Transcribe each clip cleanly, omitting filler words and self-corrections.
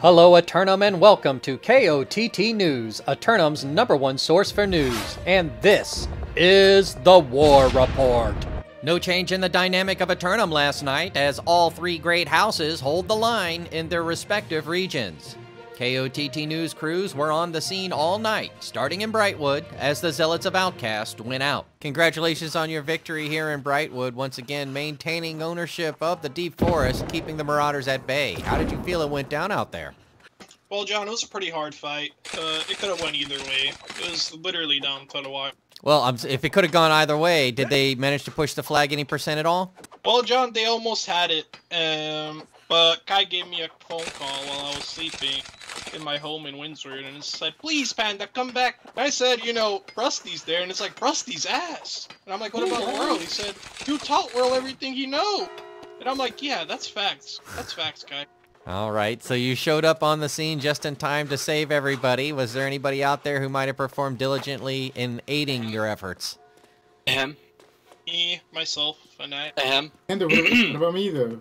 Hello Eternum and welcome to KOTT News, Eternum's #1 source for news, and this is the War Report. No change in the dynamic of Eternum last night, as all three great houses hold the line in their respective regions. KOTT News crews were on the scene all night, starting in Brightwood, as the Zealots of Outcast went out. Congratulations on your victory here in Brightwood, once again maintaining ownership of the Deep Forest, keeping the Marauders at bay. How did you feel it went down out there? Well, John, it was a pretty hard fight. It could have went either way. It was literally down to the wire. Well, if it could have gone either way, did they manage to push the flag any percent at all? Well, John, they almost had it, but Kai gave me a phone call while I was sleeping in my home in Windsor, and it said, "Please, Panda, come back." I said, you know, Rusty's there, and it's like, Rusty's ass. And I'm like, what about Whirl? He said, you taught Whirl everything he knows. And I'm like, yeah, that's facts. That's facts, Kai. All right, so you showed up on the scene just in time to save everybody. Was there anybody out there who might have performed diligently in aiding your efforts? Me, myself, and I. And what about me, though?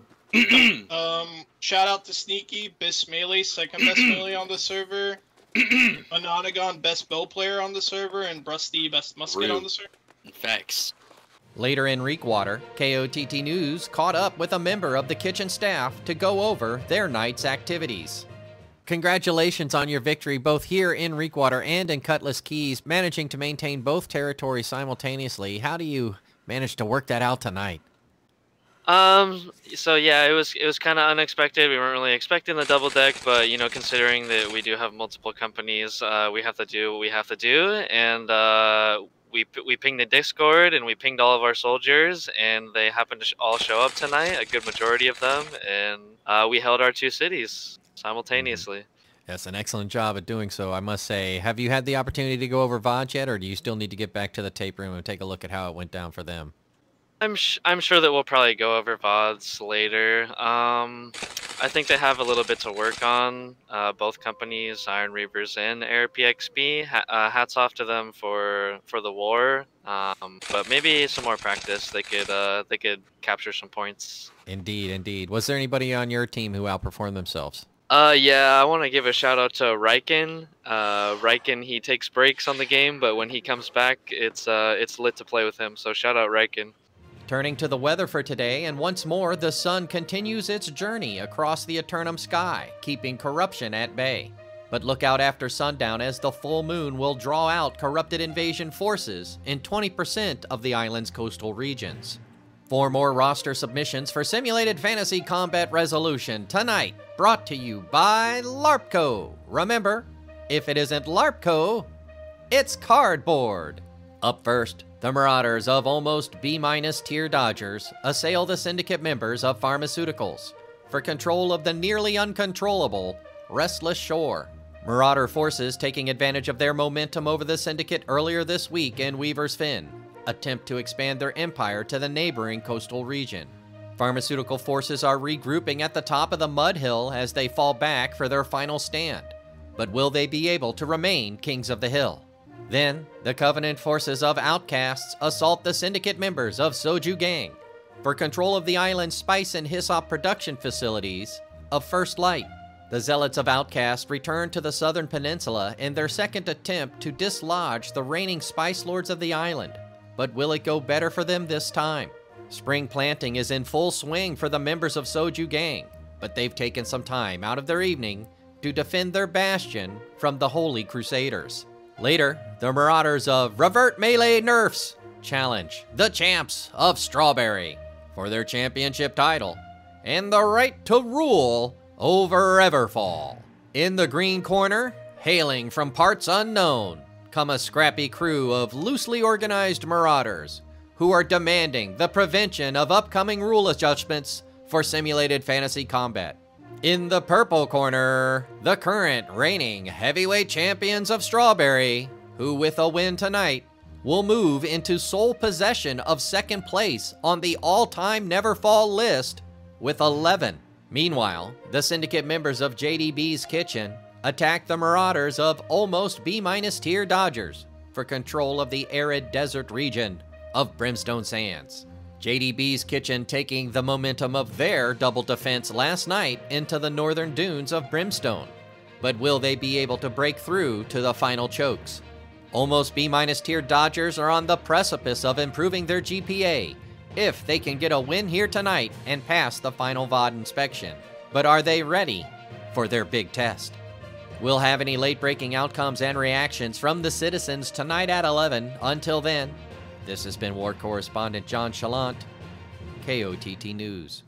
Shout out to Sneaky, best melee, second best melee on the server. Anonigon, best bow player on the server, and Brusty, best musket on the server. Facts. Later in Reekwater, KOTT News caught up with a member of the kitchen staff to go over their night's activities. Congratulations on your victory both here in Reekwater and in Cutlass Keys, managing to maintain both territories simultaneously. How do you manage to work that out tonight? So yeah, it was kind of unexpected. We weren't really expecting the double deck, but you know, considering that we do have multiple companies, we have to do what we have to do, and we pinged the Discord and we pinged all of our soldiers, and they happened to all show up tonight, a good majority of them, and we held our two cities simultaneously. Yes, an excellent job at doing so, I must say. Have you had the opportunity to go over VOD yet, or do you still need to get back to the tape room and take a look at how it went down for them? I'm sure that we'll probably go over VODs later. I think they have a little bit to work on, both companies, Iron Reavers and AirPXB. Hats off to them for the war, but maybe some more practice. They could capture some points. Indeed, indeed. Was there anybody on your team who outperformed themselves? Yeah, I want to give a shout out to Riken. Riken, he takes breaks on the game, but when he comes back, it's lit to play with him. So shout out Riken. Turning to the weather for today, and once more, the sun continues its journey across the Eternum sky, keeping corruption at bay. But look out after sundown, as the full moon will draw out corrupted invasion forces in 20% of the island's coastal regions. 4 more roster submissions for Simulated Fantasy Combat Resolution tonight, brought to you by LARPco. Remember, if it isn't LARPco, it's cardboard. Up first, the Marauders of almost B- tier Dodgers assail the Syndicate members of Pharmaceuticals for control of the nearly uncontrollable Restless Shore. Marauder forces, taking advantage of their momentum over the Syndicate earlier this week in Weaver's Fin, attempt to expand their empire to the neighboring coastal region. Pharmaceutical forces are regrouping at the top of the Mud Hill as they fall back for their final stand. But will they be able to remain Kings of the Hill? Then, the Covenant forces of Outcasts assault the Syndicate members of Soju Gang for control of the island's spice and hyssop production facilities of First Light. The Zealots of Outcast return to the southern peninsula in their second attempt to dislodge the reigning Spice Lords of the island. But will it go better for them this time? Spring planting is in full swing for the members of Soju Gang, but they've taken some time out of their evening to defend their bastion from the Holy Crusaders. Later, the Marauders of Revert Melee Nerfs challenge the champs of Strawberry for their championship title and the right to rule over Everfall. In the green corner, hailing from parts unknown, come a scrappy crew of loosely organized Marauders who are demanding the prevention of upcoming rule adjustments for Simulated Fantasy Combat. In the purple corner, the current reigning heavyweight champions of Strawberry, who with a win tonight, will move into sole possession of second place on the all-time Never Fall list with 11. Meanwhile, the Syndicate members of JDB's Kitchen attack the Marauders of almost B- tier Dodgers for control of the arid desert region of Brimstone Sands. JDB's Kitchen taking the momentum of their double defense last night into the northern dunes of Brimstone. But will they be able to break through to the final chokes? Almost B- tier Dodgers are on the precipice of improving their GPA if they can get a win here tonight and pass the final VOD inspection. But are they ready for their big test? We'll have any late-breaking outcomes and reactions from the citizens tonight at 11. Until then, this has been War Correspondent JChalant, KOTT News.